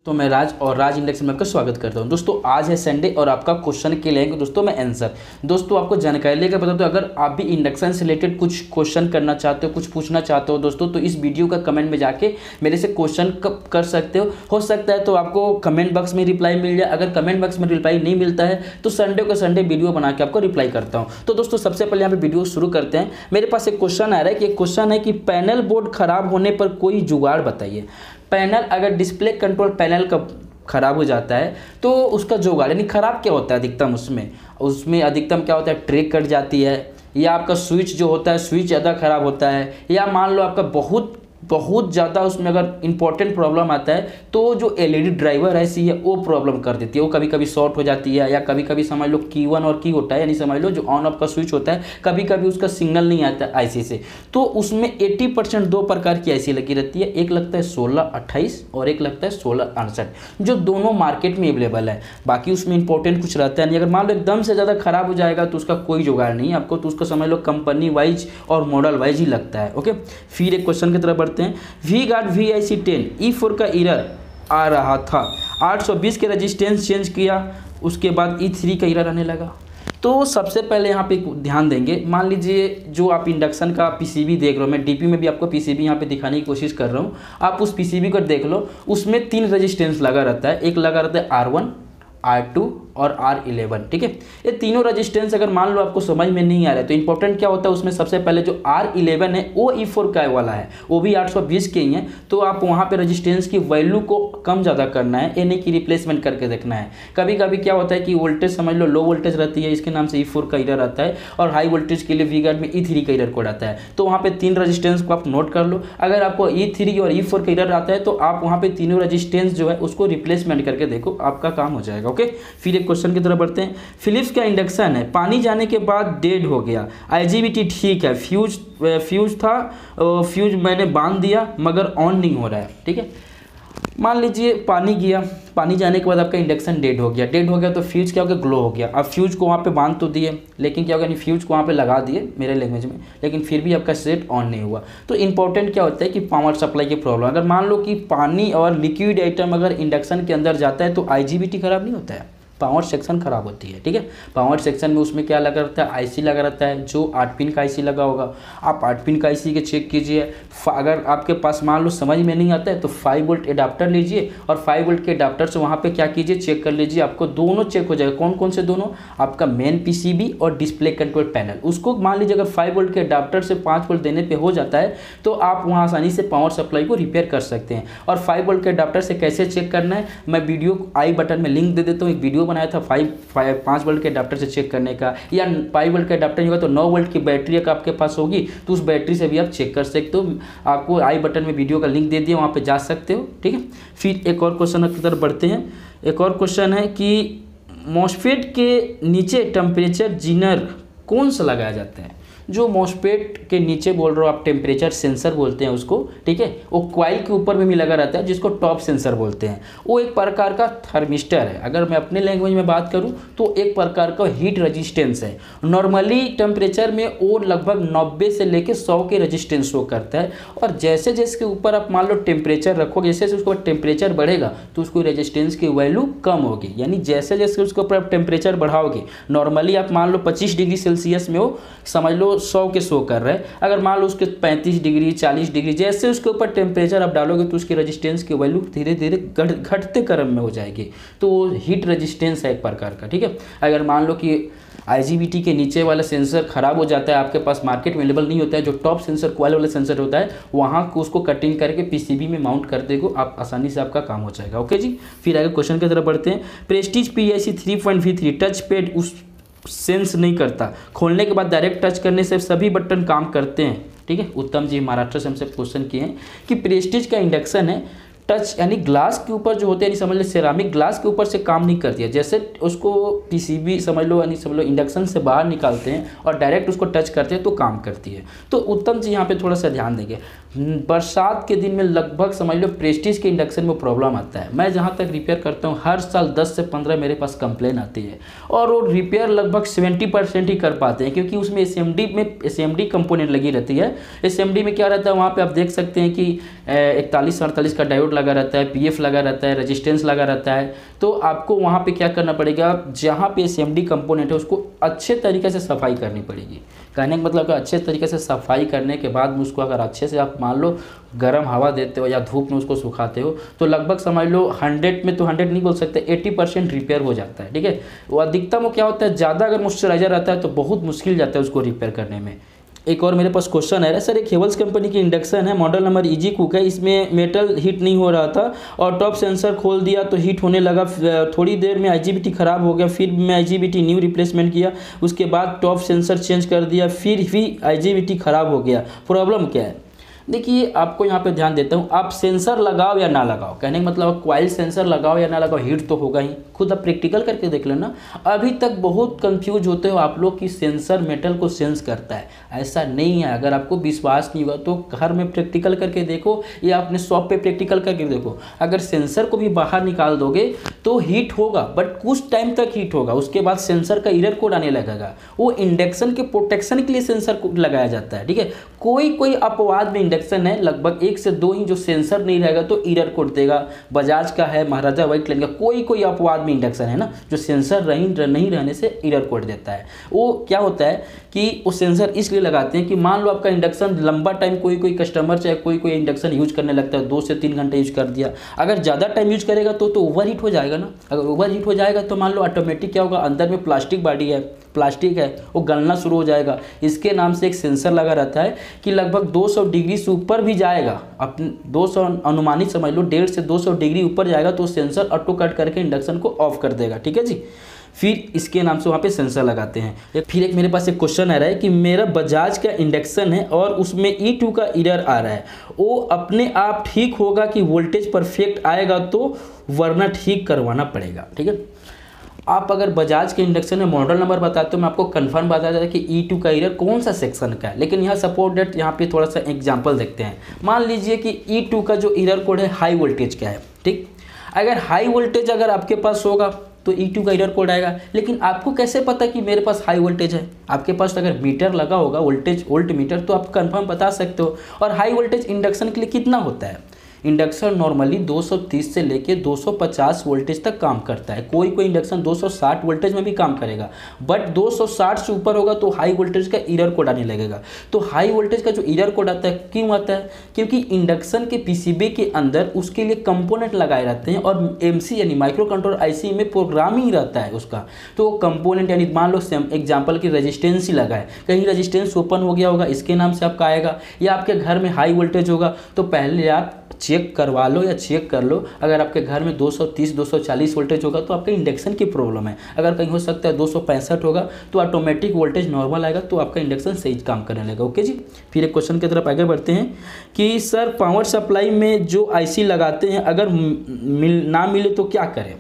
तो मैं राज और राज इंडेक्स में आपका स्वागत करता हूं। दोस्तों आज है संडे और आपका क्वेश्चन के लिए दोस्तों मैं आंसर दोस्तों आपको जानकारी लेकर बता दूं, अगर आप भी इंडक्शन से रिलेटेड कुछ क्वेश्चन करना चाहते हो, कुछ पूछना चाहते हो दोस्तों, तो इस वीडियो का कमेंट में जाके मेरे से क्वेश्चन कर सकते हो सकता है तो आपको कमेंट बॉक्स में रिप्लाई मिल जाए। अगर कमेंट बॉक्स में रिप्लाई नहीं मिलता है तो संडे को संडे वीडियो बना के आपको रिप्लाई करता हूँ। तो दोस्तों सबसे पहले यहाँ पे वीडियो शुरू करते हैं। मेरे पास एक क्वेश्चन आ रहा है कि क्वेश्चन है कि पैनल बोर्ड खराब होने पर कोई जुगाड़ बताइए। पैनल अगर डिस्प्ले कंट्रोल पैनल का ख़राब हो जाता है तो उसका जुगाड़, यानी ख़राब क्या होता है अधिकतम उसमें अधिकतम क्या होता है, ट्रैक कट जाती है, या आपका स्विच जो होता है स्विच ज़्यादा ख़राब होता है, या मान लो आपका बहुत ज़्यादा उसमें अगर इंपॉर्टेंट प्रॉब्लम आता है तो जो एलईडी ड्राइवर ऐसी है वो प्रॉब्लम कर देती है, वो कभी कभी शॉर्ट हो जाती है, या कभी कभी समझ लो की वन और की होता है, यानी समझ लो जो ऑन ऑफ का स्विच होता है कभी कभी उसका सिग्नल नहीं आता है आईसी से। तो उसमें 80% दो प्रकार की आईसी लगी रहती है, एक लगता है 1628 और एक लगता है 1668, जो दोनों मार्केट में अवेलेबल है। बाकी उसमें इंपॉर्टेंट कुछ रहता है नहीं। अगर मान लो एकदम से ज़्यादा खराब हो जाएगा तो उसका कोई जुगाड़ नहीं है आपको, तो उसको समझ लो कंपनी वाइज और मॉडल वाइज ही लगता है। ओके, फिर एक क्वेश्चन की तरफ बढ़ते हैं। वी गार्ड VIC10 E4 का एरर आ रहा था, 820 के रेजिस्टेंस चेंज किया, उसके बाद E3 का एरर आने लगा। तो सबसे पहले यहाँ पे ध्यान देंगे, मान लीजिए जो आप इंडक्शन का पीसीबी देख रहे हो, मैं डीपी में भी आपको पीसीबी यहाँ पे दिखाने की कोशिश कर रहा हूँ, आप उस पीसीबी को देख लो। उसमें 3 रेजिस्टेंस लगा रहता है, एक लगा रहता है R1, R2 और R11। ठीक है, ये तीनों रेजिस्टेंस अगर मान लो आपको समझ में नहीं आ रहा है तो इंपॉर्टेंट क्या होता है उसमें, सबसे पहले जो R11 है वो E4 का वाला है, वो भी 820 के ही है, तो आप वहाँ पे रेजिस्टेंस की वैल्यू को कम ज़्यादा करना है, यानी कि रिप्लेसमेंट करके देखना है। कभी कभी क्या होता है कि वोल्टेज समझ लो लो वोल्टेज रहती है, इसके नाम से E4 का एरर आता है, और हाई वोल्टेज के लिए वी गार्ड में E3 का एरर कोड आता है। तो वहाँ पे 3 रेजिस्टेंस को आप नोट कर लो। अगर आपको E3 और E4 का एरर आता है तो आप वहाँ पे तीनों रेजिस्टेंस जो है उसको रिप्लेसमेंट करके देखो, आपका काम हो जाएगा। ओके, फिर एक क्वेश्चन की तरफ बढ़ते हैं। फिलिप्स का इंडक्शन है, पानी जाने के बाद डेड हो गया, IGBT ठीक है, फ्यूज था, फ्यूज मैंने बांध दिया मगर ऑन नहीं हो रहा है। ठीक है, मान लीजिए पानी गया, पानी जाने के बाद आपका इंडक्शन डेड हो गया तो फ्यूज क्या हो गया, ग्लो हो गया। अब फ्यूज को वहाँ पे बांध तो दिए, लेकिन क्या होगा, नहीं फ्यूज को वहाँ पे लगा दिए मेरे लैंग्वेज में, लेकिन फिर भी आपका सेट ऑन नहीं हुआ। तो इंपॉर्टेंट क्या होता है कि पावर सप्लाई की प्रॉब्लम, अगर मान लो कि पानी और लिक्विड आइटम अगर इंडक्शन के अंदर जाता है तो IGBT खराब नहीं होता है, पावर सेक्शन खराब होती है। ठीक है, पावर सेक्शन में उसमें क्या लगा रहता है, आईसी लगा रहता है, जो 8 पिन का आईसी लगा होगा। आप 8 पिन का आईसी के चेक कीजिए। अगर आपके पास मान लो समझ में नहीं आता है तो 5 वोल्ट एडाप्टर लीजिए, और 5 वोल्ट के एडाप्टर से वहाँ पे क्या कीजिए, चेक कर लीजिए, आपको दोनों चेक हो जाएगा। कौन कौन से दोनों, आपका मेन पीसीबी और डिस्प्ले कंट्रोल पैनल। उसको मान लीजिए अगर 5 वोल्ट के एडाप्टर से 5 वोल्ट देने पर हो जाता है तो आप वहाँ आसानी से पावर सप्लाई को रिपेयर कर सकते हैं। और 5 वोल्ट के एडाप्टर से कैसे चेक करना है, मैं वीडियो आई बटन में लिंक दे देता हूँ, एक वीडियो बनाया था 5 वोल्ट के अडाप्टर से चेक करने का, या 5 वोल्ट के अडाप्टर नहीं होगा तो 9 वोल्ट की बैटरी अगर आपके पास होगी तो उस बैटरी से भी आप चेक कर सकते हो। आपको आई बटन में वीडियो का लिंक दे दिया, वहाँ पे जा सकते हो। ठीक है, फिर एक और क्वेश्चन की तरफ बढ़ते हैं। एक और क्वेश्चन है कि मॉसफेट के नीचे टेम्परेचर जीनर कौन सा लगाया जाता है। जो मॉसफेट के नीचे बोल रहे हो आप, टेम्परेचर सेंसर बोलते हैं उसको। ठीक है, वो क्वाइल के ऊपर में भी लगा रहता है जिसको टॉप सेंसर बोलते हैं। वो एक प्रकार का थर्मिस्टर है। अगर मैं अपने लैंग्वेज में बात करूं तो एक प्रकार का हीट रेजिस्टेंस है। नॉर्मली टेम्परेचर में वो लगभग 90 से लेकर 100 के रेजिस्टेंस शो करता है, और जैसे जैसे उसके ऊपर आप मान लो टेम्परेचर रखोगे, जैसे उसके ऊपर टेम्परेचर बढ़ेगा तो उसको रेजिस्टेंस की वैल्यू कम होगी। यानी जैसे जैसे उसके ऊपर आप टेम्परेचर बढ़ाओगे, नॉर्मली आप मान लो 25 डिग्री सेल्सियस में हो, समझ लो 100 के शो कर रहा है, अगर मान लो उसके 35 डिग्री 40 डिग्री, जैसे उसके ऊपर टेम्परेचर आप डालोगे तो उसकी रेजिस्टेंस की वैल्यू धीरे धीरे घटते क्रम में हो जाएगी। तो वो हीट रेजिस्टेंस है एक प्रकार का। ठीक है, अगर मान लो कि IGBT के नीचे वाला सेंसर खराब हो जाता है, आपके पास मार्केट में अवेलेबल नहीं होता है, जो टॉप सेंसर क्वाइल वाला सेंसर होता है, वहाँ उसको कटिंग करके पीसीबी में माउंट कर देगो, आप आसानी से आपका काम हो जाएगा। ओके जी, फिर आगे क्वेश्चन की तरफ बढ़ते हैं। Prestige PIC 3.V3 touch pad उस सेंस नहीं करता, खोलने के बाद डायरेक्ट टच करने से सभी बटन काम करते हैं। ठीक है, उत्तम जी महाराष्ट्र से हमसे क्वेश्चन किए हैं कि प्रेस्टीज का इंडक्शन है, टच यानी ग्लास के ऊपर जो होते हैं, यानी समझ लो सेरामिक ग्लास के ऊपर से काम नहीं करती है। जैसे उसको पीसीबी समझ लो, यानी समझ लो इंडक्शन से बाहर निकालते हैं और डायरेक्ट उसको टच करते हैं तो काम करती है। तो उत्तम जी यहाँ पे थोड़ा सा ध्यान देंगे। बरसात के दिन में लगभग समझ लो प्रेस्टीज के इंडक्शन में प्रॉब्लम आता है। मैं जहाँ तक रिपेयर करता हूँ हर साल 10 से 15 मेरे पास कंप्लेन आती है, और वो रिपेयर लगभग 70% ही कर पाते हैं, क्योंकि उसमें एसएमडी कंपोनेंट लगी रहती है। एसएमडी में क्या रहता है, वहाँ पे आप देख सकते हैं कि 41-48 का डायोड लगा रहता है, पीएफ लगा रहता है, रेजिस्टेंस लगा रहता है, तो आपको वहाँ पे क्या करना पड़ेगा, जहाँ पे एसएमडी कंपोनेंट है उसको अच्छे तरीके से सफाई करनी पड़ेगी। कहने का मतलब कि अच्छे तरीके से सफाई करने के बाद में उसको अगर अच्छे से आप मान लो गर्म हवा देते हो या धूप में उसको सुखाते हो तो लगभग समझ लो 100 में तो 100 नहीं बोल सकते, 80% रिपेयर हो जाता है। ठीक है, वो अधिकतम वो क्या होता है, ज़्यादा अगर मॉइस्चराइजर रहता है तो बहुत मुश्किल जाता है उसको रिपेयर करने में। एक और मेरे पास क्वेश्चन है सर, एक हेवल्स कंपनी की इंडक्शन है, मॉडल नंबर इजी कुक है, इसमें मेटल हीट नहीं हो रहा था और टॉप सेंसर खोल दिया तो हीट होने लगा, थोड़ी देर में आईजीबीटी ख़राब हो गया, फिर मैं आईजीबीटी न्यू रिप्लेसमेंट किया, उसके बाद टॉप सेंसर चेंज कर दिया, फिर भी आईजीबीटी ख़राब हो गया, प्रॉब्लम क्या है। देखिए आपको यहाँ पे ध्यान देता हूँ, आप सेंसर लगाओ या ना लगाओ, कहने का मतलब कॉइल सेंसर लगाओ या ना लगाओ, हीट तो होगा ही। खुद आप प्रैक्टिकल करके देख लेना। अभी तक बहुत कंफ्यूज होते हो आप लोग कि सेंसर मेटल को सेंस करता है, ऐसा नहीं है। अगर आपको विश्वास नहीं हुआ तो घर में प्रैक्टिकल करके देखो या अपने शॉप पे प्रैक्टिकल करके देखो। अगर सेंसर को भी बाहर निकाल दोगे तो हीट होगा, बट कुछ टाइम तक हीट होगा, उसके बाद सेंसर का एरर कोड आने लगेगा। वो इंडक्शन के प्रोटेक्शन के लिए सेंसर को लगाया जाता है। ठीक है, कोई अपवाद में इंडक्शन है, लगभग 1 से 2 ही जो सेंसर नहीं रहेगा तो एरर कोड देगा। बजाज का है, महाराजा व्हाइट लाइन का, कोई अपवाद में इंडक्शन है ना जो सेंसर नहीं रहने से एरर कोड देता है। वो क्या होता है कि वो सेंसर इसलिए लगाते हैं कि मान लो आपका इंडक्शन लंबा टाइम कोई कस्टमर चाहे कोई इंडक्शन यूज करने लगता है, 2 से 3 घंटे यूज कर दिया, अगर ज़्यादा टाइम यूज करेगा तो ओवर हीट हो जाएगा ना। अगर ओवर हीट हो जाएगा तो मान लो ऑटोमेटिक क्या होगा, अंदर में प्लास्टिक बॉडी है, प्लास्टिक है, वो गलना शुरू हो जाएगा। इसके नाम से एक सेंसर लगा रहता है कि लगभग 200 डिग्री से ऊपर भी जाएगा, अपने 200 अनुमानित समझ लो 150 से 200 डिग्री ऊपर जाएगा तो सेंसर ऑटो कट करके इंडक्शन को ऑफ कर देगा। ठीक है जी, फिर इसके नाम से वहाँ पे सेंसर लगाते हैं। फिर एक मेरे पास एक क्वेश्चन आ रहा है कि मेरा बजाज का इंडक्शन है और उसमें E2 का एरर आ रहा है, वो अपने आप ठीक होगा कि वोल्टेज परफेक्ट आएगा तो, वरना ठीक करवाना पड़ेगा। ठीक है, आप अगर बजाज के इंडक्शन में मॉडल नंबर बताते हो मैं आपको कंफर्म बता देता कि E2 का एरर कौन सा सेक्शन का है, लेकिन यहाँ सपोर्ट डेट यहाँ पे थोड़ा सा एग्जांपल देखते हैं। मान लीजिए कि E2 का जो एरर कोड है हाई वोल्टेज का है। ठीक, अगर हाई वोल्टेज अगर आपके पास होगा तो E2 का एरर कोड आएगा, लेकिन आपको कैसे पता कि मेरे पास हाई वोल्टेज है? आपके पास अगर मीटर लगा होगा वोल्ट मीटर तो आप कंफर्म बता सकते हो। और हाई वोल्टेज इंडक्शन के लिए कितना होता है? इंडक्शन नॉर्मली 230 से लेके 250 वोल्टेज तक काम करता है। कोई इंडक्शन 260 वोल्टेज में भी काम करेगा, बट 260 से ऊपर होगा तो हाई वोल्टेज का एरर कोड आने लगेगा। तो हाई वोल्टेज का जो एरर कोड आता है क्यों आता है? क्योंकि इंडक्शन के पीसीबी के अंदर उसके लिए कंपोनेंट लगाए रहते हैं और एमसी यानी माइक्रो कंट्रोलर आईसी में प्रोग्रामिंग रहता है उसका। तो वो कंपोनेंट यानी मान लो एग्जाम्पल की रेजिस्टेंस ही लगाए, कहीं रेजिस्टेंस ओपन हो गया होगा, इसके नाम से आपका आएगा। या आपके घर में हाई वोल्टेज होगा तो पहले आप चेक करवा लो या चेक कर लो, अगर आपके घर में 230-240 वोल्टेज होगा तो आपके इंडक्शन की प्रॉब्लम है। अगर कहीं हो सकता है 265 होगा तो ऑटोमेटिक वोल्टेज नॉर्मल आएगा तो आपका इंडक्शन सही काम करने लगेगा। ओके जी, फिर एक क्वेश्चन की तरफ आगे बढ़ते हैं कि सर पावर सप्लाई में जो आईसी लगाते हैं अगर ना मिले तो क्या करें?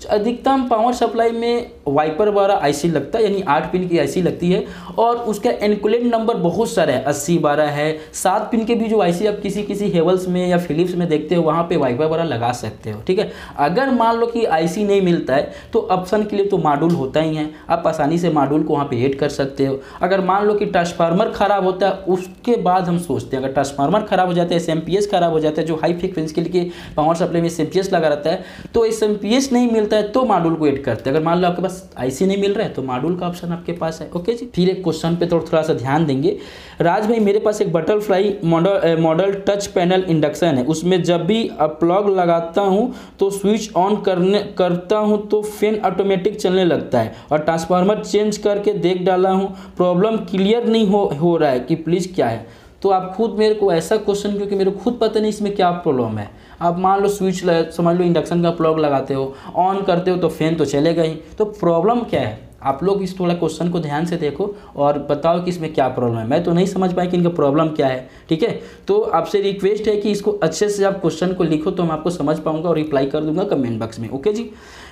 अधिकतम पावर सप्लाई में वाइपर वाला आईसी लगता है, यानी 8 पिन की आईसी लगती है और उसका एनकुलेट नंबर बहुत सारा है, 80 12 है। 7 पिन के भी जो आईसी आप किसी हेवल्स में या फिलिप्स में देखते हो वहाँ पे वाइपर वाला लगा सकते हो। ठीक है, अगर मान लो कि आईसी नहीं मिलता है तो ऑप्शन के लिए तो मॉड्यूल होता ही है, आप आसानी से मॉड्यूल को वहाँ पे ऐड कर सकते हो। अगर मान लो कि ट्रांसफार्मर खराब होता है उसके बाद हम सोचते हैं, अगर ट्रांसफार्मर खराब हो जाता है, एसएमपीएस खराब हो जाता है, जो हाई फ्रिक्वेंसी के लिए पावर सप्लाई में एसएमपीएस लगा रहता है, तो एसएमपीएस नहीं मिलता है तो मॉड्यूल को ऐड करते हैं। अगर मान लो आपके पास आईसी नहीं मिल रहा है तो मॉड्यूल का ऑप्शन आपके पास है। ओके जी, फिर एक क्वेश्चन पे थोड़ा सा ध्यान देंगे। राज भाई, मेरे पास एक butterfly model touch panel induction है, उसमें जब भी प्लग लगाता हूं तो स्विच ऑन करता हूं तो फैन ऑटोमेटिक चलने लगता है और ट्रांसफार्मर चेंज करके देख डाला हूं, प्रॉब्लम क्लियर नहीं हो रहा है कि प्लीज़ क्या है? तो आप खुद मेरे को ऐसा क्वेश्चन, क्योंकि मेरे को खुद पता नहीं इसमें क्या प्रॉब्लम है। आप मान लो स्विच समझ लो इंडक्शन का प्लग लगाते हो, ऑन करते हो तो फैन तो चलेगा ही, तो प्रॉब्लम क्या है? आप लोग इस थोड़ा क्वेश्चन को ध्यान से देखो और बताओ कि इसमें क्या प्रॉब्लम है। मैं तो नहीं समझ पाया कि इनका प्रॉब्लम क्या है। ठीक है, तो आपसे रिक्वेस्ट है कि इसको अच्छे से आप क्वेश्चन को लिखो तो मैं आपको समझ पाऊंगा और रिप्लाई कर दूंगा कमेंट बॉक्स में। ओके जी,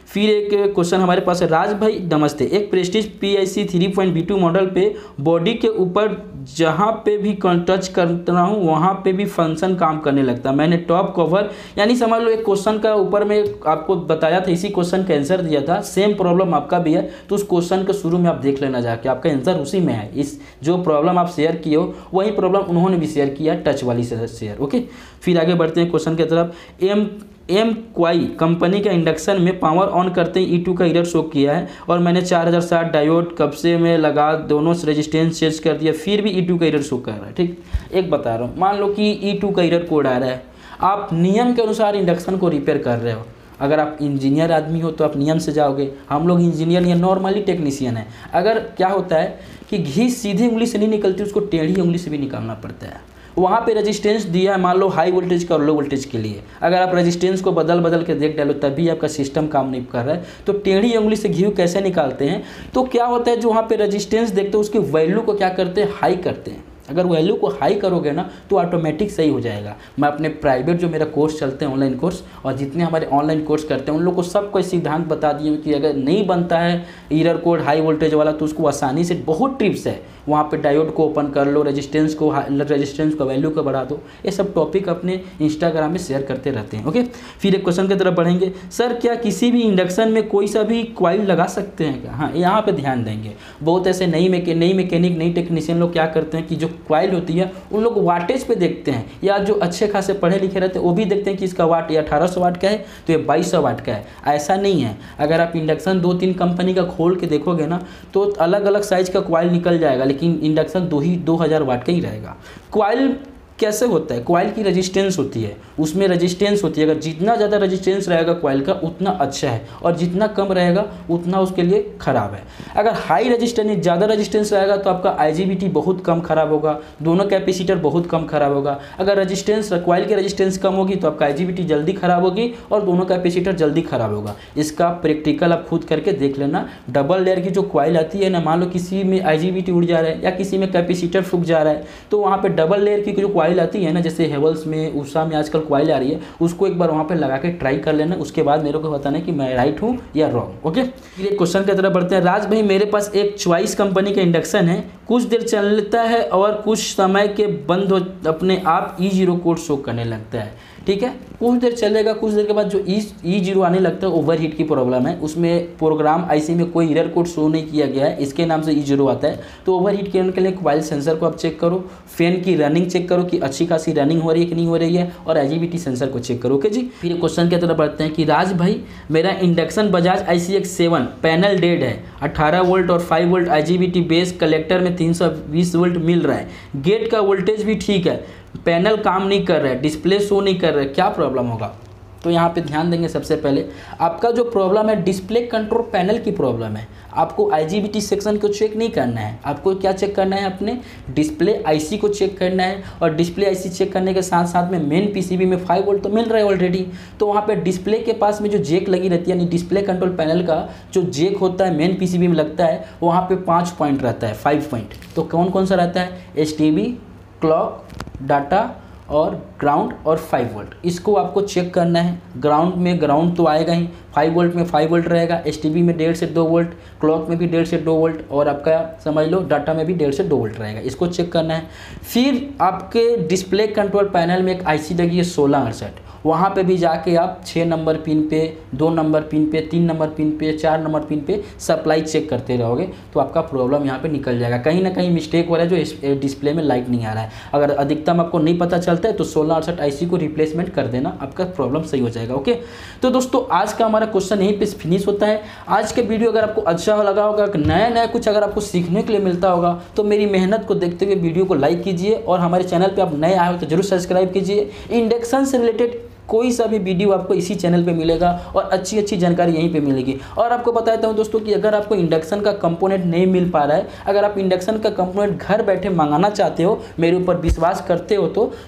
फिर एक क्वेश्चन हमारे पास है, राज भाई नमस्ते, एक प्रेस्टीज PIC 3.V2 मॉडल पे बॉडी के ऊपर जहाँ पे भी टच करता हूँ वहाँ पे भी फंक्शन काम करने लगता है। मैंने टॉप कवर, यानी समझ लो एक क्वेश्चन का ऊपर में आपको बताया था, इसी क्वेश्चन का आंसर दिया था, सेम प्रॉब्लम आपका भी है, तो उस क्वेश्चन के शुरू में आप देख लेना जाके, आपका आंसर उसी में है। इस जो प्रॉब्लम आप शेयर किए हो वही प्रॉब्लम उन्होंने भी शेयर किया, टच वाली से शेयर। ओके, फिर आगे बढ़ते हैं क्वेश्चन की तरफ। एम क्वाई कंपनी का इंडक्शन में पावर ऑन करते ही E2 का एरर शो किया है और मैंने 4060 डायोड कब्जे में लगा दोनों रेजिस्टेंस चेंज कर दिया, फिर भी E2 का एरर शो कर रहा है। ठीक, एक बता रहा हूँ, मान लो कि E2 का एरर कोड आ रहा है, आप नियम के अनुसार इंडक्शन को रिपेयर कर रहे हो। अगर आप इंजीनियर आदमी हो तो आप नियम से जाओगे, हम लोग इंजीनियर या नॉर्मली टेक्नीशियन है। अगर क्या होता है कि घी सीधी उंगली से नहीं निकलती, उसको टेढ़ी उंगली से भी निकालना पड़ता है। वहाँ पे रेजिस्टेंस दिया है, मान लो हाई वोल्टेज का और लो वोल्टेज के लिए, अगर आप रेजिस्टेंस को बदल के देख डालो तभी आपका सिस्टम काम नहीं कर रहा है, तो टेढ़ी उंगली से घी कैसे निकालते हैं? तो क्या होता है, जो वहाँ पे रेजिस्टेंस देखते हैं उसकी वैल्यू को क्या करते हैं, हाई करते हैं। अगर वैल्यू को हाई करोगे ना तो ऑटोमेटिक सही हो जाएगा। मैं अपने प्राइवेट जो मेरा कोर्स चलते हैं ऑनलाइन कोर्स, और जितने हमारे ऑनलाइन कोर्स करते हैं उन लोग को सबको सिद्धांत बता दिए कि अगर नहीं बनता है एरर कोड हाई वोल्टेज वाला तो उसको आसानी से, बहुत ट्रिप्स है, वहाँ पे डायोड को ओपन कर लो, रेजिस्टेंस को वैल्यू को बढ़ा दो, ये सब टॉपिक अपने इंस्टाग्राम में शेयर करते रहते हैं। ओके, फिर एक क्वेश्चन की तरफ बढ़ेंगे। सर क्या किसी भी इंडक्शन में कोई सा भी कॉइल लगा सकते हैं क्या? हाँ, यहाँ पे ध्यान देंगे। बहुत ऐसे नई मैकेनिक नई टेक्नीशियन लोग क्या करते हैं कि जो कॉइल होती है उन लोग वाटेज पे देखते हैं, या जो अच्छे खासे पढ़े लिखे रहते हैं वो भी देखते हैं कि इसका वाट या 1800 वाट का है तो ये 2200 वाट का है। ऐसा नहीं है, अगर आप इंडक्शन 2-3 कंपनी का खोल के देखोगे ना तो अलग अलग साइज का कॉइल निकल जाएगा, लेकिन इंडक्शन 2000 वाट का ही रहेगा। कॉइल कैसे होता है, कॉइल की रेजिस्टेंस होती है, उसमें रेजिस्टेंस होती है, अगर जितना ज़्यादा रेजिस्टेंस रहेगा कॉइल का उतना अच्छा है, और जितना कम रहेगा उतना उसके लिए ख़राब है। अगर हाई रेजिस्टेंस ज़्यादा रेजिस्टेंस रहेगा तो आपका IGBT बहुत कम ख़राब होगा, दोनों कैपेसिटर बहुत कम ख़राब होगा। अगर रेजिस्टेंस कॉइल की रेजिस्टेंस कम होगी तो आपका IGBT जल्दी ख़राब होगी और दोनों कैपेसिटर जल्दी ख़राब होगा। इसका प्रैक्टिकल आप खुद करके देख लेना। डबल लेयर की जो कॉइल आती है ना, मान लो किसी में IGBT उड़ जा रहा है या किसी में कैपेसिटर फूक जा रहा है, तो वहाँ पर डबल लेयर की जो कॉइल आती है ना, जैसे हेवल्स में, उषा में आजकल कॉइल आ रही है, उसको एक बार वहाँ पे लगा के ट्राई कर लेना, उसके बाद मेरे को बताना कि मैं राइट हूँ या रॉन्ग। ओके, फिर एक क्वेश्चन की तरफ बढ़ते हैं। राज भाई मेरे पास एक चॉइस कंपनी का इंडक्शन है, कुछ देर चलता है और कुछ समय के बंद हो अपने आप E0 कोड शो करने लगता है। ठीक है, कुछ देर चलेगा, कुछ देर के बाद जो E0 आने लगता है ओवरहीट की प्रॉब्लम है, उसमें प्रोग्राम IC में कोई एरर कोड शो नहीं किया गया है, इसके नाम से E0 आता है। तो ओवरहीट के लिए कॉइल सेंसर को आप चेक करो, फैन की रनिंग चेक करो कि अच्छी खासी रनिंग हो रही है कि नहीं हो रही है, और IGBT सेंसर को चेक करो। ओके जी, फिर क्वेश्चन की तरफ बढ़ते हैं कि राज भाई मेरा induction Bajaj ICX7 panel dead है, 18 वोल्ट और 5 वोल्ट IGBT बेस, कलेक्टर में 320 वोल्ट मिल रहा है, गेट का वोल्टेज भी ठीक है, पैनल काम नहीं कर रहा है, डिस्प्ले शो नहीं कर रहा है, क्या प्रॉब्लम होगा? तो यहाँ पे ध्यान देंगे। सबसे पहले आपका जो प्रॉब्लम है डिस्प्ले कंट्रोल पैनल की प्रॉब्लम है। आपको IGBT सेक्शन को चेक नहीं करना है, आपको क्या चेक करना है, अपने डिस्प्ले IC को चेक करना है, और डिस्प्ले IC चेक करने के साथ साथ में मेन PCB में 5 वोल्ट तो मिल रहा है ऑलरेडी, तो वहाँ पे डिस्प्ले के पास में जो जेक लगी रहती है, यानी डिस्प्ले कंट्रोल पैनल का जो जेक होता है मेन PCB में लगता है, वहाँ पे 5 पॉइंट रहता है, 5 पॉइंट। तो कौन कौन सा रहता है? STB, क्लॉक, डाटा और ग्राउंड और 5 वोल्ट। इसको आपको चेक करना है। ग्राउंड में ग्राउंड तो आएगा ही, 5 वोल्ट में 5 वोल्ट रहेगा, STB में 1.5 से 2 वोल्ट, क्लॉक में भी 1.5 से 2 वोल्ट, और आपका समझ लो डाटा में भी 1.5 से 2 वोल्ट रहेगा। इसको चेक करना है। फिर आपके डिस्प्ले कंट्रोल पैनल में एक IC लगी है 1668, वहाँ पे भी जाके आप 6 नंबर पिन पे, 2 नंबर पिन पे, 3 नंबर पिन पे, 4 नंबर पिन पे सप्लाई चेक करते रहोगे तो आपका प्रॉब्लम यहाँ पे निकल जाएगा। कहीं ना कहीं मिस्टेक हो रहा है, जो डिस्प्ले में लाइट नहीं आ रहा है। अगर अधिकतम आपको नहीं पता चलता है तो 1668 IC को रिप्लेसमेंट कर देना, आपका प्रॉब्लम सही हो जाएगा। ओके, तो दोस्तों आज का हमारा क्वेश्चन यहीं पे फिनिश होता है। आज के वीडियो अगर आपको अच्छा लगा होगा, नया कुछ अगर आपको सीखने के लिए मिलता होगा तो मेरी मेहनत को देखते हुए वीडियो को लाइक कीजिए, और हमारे चैनल पे आप नए आए हो तो जरूर सब्सक्राइब कीजिए। इंडक्शन से रिलेटेड कोई सा भी वीडियो आपको इसी चैनल पे मिलेगा, और अच्छी जानकारी यहीं पे मिलेगी। और आपको बताता हूँ दोस्तों कि अगर आपको इंडक्शन का कंपोनेंट नहीं मिल पा रहा है, अगर आप इंडक्शन का कंपोनेंट घर बैठे मंगाना चाहते हो, मेरे ऊपर विश्वास करते हो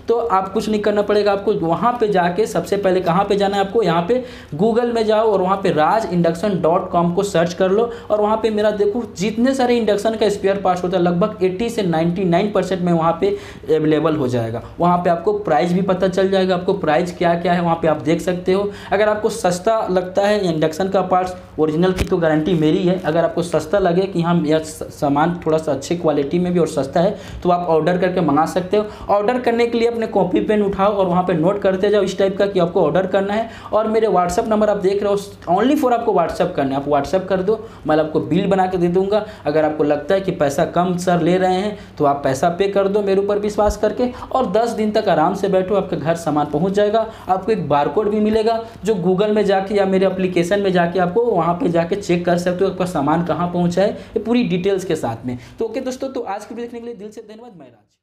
तो आप कुछ नहीं करना पड़ेगा। आपको वहाँ पे जाके सबसे पहले कहाँ पे जाना है, आपको यहाँ पे गूगल में जाओ और वहाँ पे rajinduction.com को सर्च कर लो, और वहाँ पे मेरा देखो जितने सारे इंडक्शन का स्पेयर पार्ट्स होता है लगभग 80 से 99% में वहाँ पे अवेलेबल हो जाएगा। वहाँ पे आपको प्राइस भी पता चल जाएगा, आपको प्राइस क्या क्या है वहाँ पे आप देख सकते हो। अगर आपको सस्ता लगता है इंडक्शन का पार्ट्स ओरिजिनल की तो गारंटी मेरी है। अगर आपको सस्ता लगे कि हाँ यह सामान थोड़ा सा अच्छे क्वालिटी में भी और सस्ता है तो आप ऑर्डर करके मंगा सकते हो। ऑर्डर करने के लिए अपने कॉपी पेन उठाओ और वहाँ पे नोट करते जाओ इस टाइप का कि आपको ऑर्डर करना है। और मेरे व्हाट्सअप नंबर आप देख रहे हो, ओनली फॉर आपको व्हाट्सअप करना है। आप व्हाट्सअप कर दो, मैं आपको बिल बना के दे दूंगा। अगर आपको लगता है कि पैसा कम सर ले रहे हैं तो आप पैसा पे कर दो मेरे ऊपर विश्वास करके, और 10 दिन तक आराम से बैठो, आपके घर सामान पहुंच जाएगा। आपको एक बारकोड भी मिलेगा जो गूगल में जाके या मेरे एप्लीकेशन में जाके आपको वहाँ पे जाके चेक कर सकते हो आपका सामान कहाँ पहुँचा है, ये पूरी डिटेल्स के साथ में। तो ओके दोस्तों, तो आज की वीडियो देखने के लिए दिल से धन्यवाद। मैं राज।